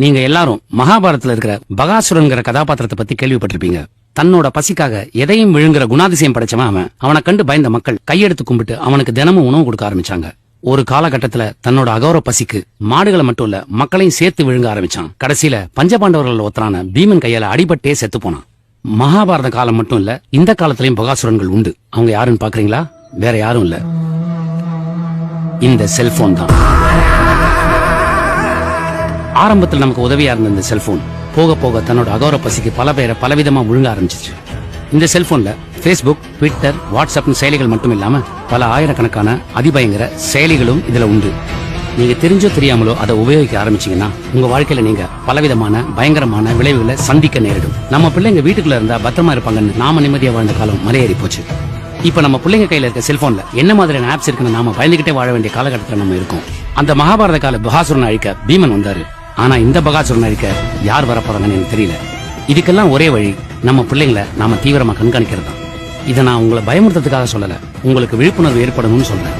நீங்க எல்லாரும் மகாபாரதத்துல இருக்கிற பகாசுரன்கிற கதாபாத்திரத்தை பத்தி கேள்விப்பட்டிருப்பீங்க. தன்னோட பசிக்காக எதையும் விழுங்குற குணாதிசயம் படைச்சவன் அவனை கண்டு பயந்த மக்கள் கையெடுத்து கும்பிட்டு அவனுக்கு தினமும் உணவு கொடுக்க ஆரம்பிச்சாங்க. ஒரு காலகட்டத்துல தன்னோட அகௌர பசிக்கு மாடுகளை மட்டும் இல்ல மக்களையும் சேர்த்து விழுங்க ஆரம்பிச்சான். கடைசியில பஞ்சபாண்டவர்கள் ஒருத்தரான பீமன் கையால அடிபட்டே செத்து போனான். மகாபாரத காலம் மட்டும் இல்ல, இந்த காலத்திலயும் பகாசுரன்கள் உண்டு. அவங்க யாருன்னு பாக்குறீங்களா? வேற யாரும் இல்ல, இந்த செல்போன் தான். ஆரம்பத்தில் நமக்கு உதவியா இருந்த இந்த செல்போன் போக போக தன்னோட அகௌர பசிக்கு பல பேரை பலவிதமா விழுங்க ஆரம்பிச்சிச்சு. இந்த செல்போன்ல Facebook, ட்விட்டர், வாட்ஸ்அப் செயலிகள் மட்டும் இல்லாம பல ஆயிரக்கணக்கான அதிபயங்கர செயலிகளும் இதுல உண்டு. நீங்க தெரிஞ்சோ தெரியாமலோ அதை உபயோகிக்க ஆரம்பிச்சீங்கன்னா உங்க வாழ்க்கையில நீங்க பலவிதமான பயங்கரமான விளைவுகளை சந்திக்க நேரிடும். நம்ம பிள்ளைங்க வீட்டுக்குள்ள இருந்தா பத்திரமா இருப்பாங்கன்னு நாம நிம்மதியா வாழ்ந்த காலம் மலையேறி போச்சு. இப்ப நம்ம பிள்ளைங்க கையில இருக்க செல்போன்ல என்ன மாதிரியான ஆப்ஸ் இருக்குன்னு நாம பயந்துகிட்டே வாழ வேண்டிய காலகட்டத்தில் நம்ம இருக்கோம். அந்த மகாபாரத கால பகாசுரனை அழிக்க பீமன் வந்தாரு. ஆனா இந்த பகாசுரனை அழிக்க யார் வரப்போறாங்கன்னு எனக்கு தெரியல. இதுக்கெல்லாம் ஒரே வழி நம்ம பிள்ளைங்களை நாம தீவிரமா கண்காணிக்கிறது தான். இதை நான் உங்களை பயமுறுத்துறதுக்காக சொல்லல, உங்களுக்கு விழிப்புணர்வு ஏற்படணும்னு சொல்றேன்.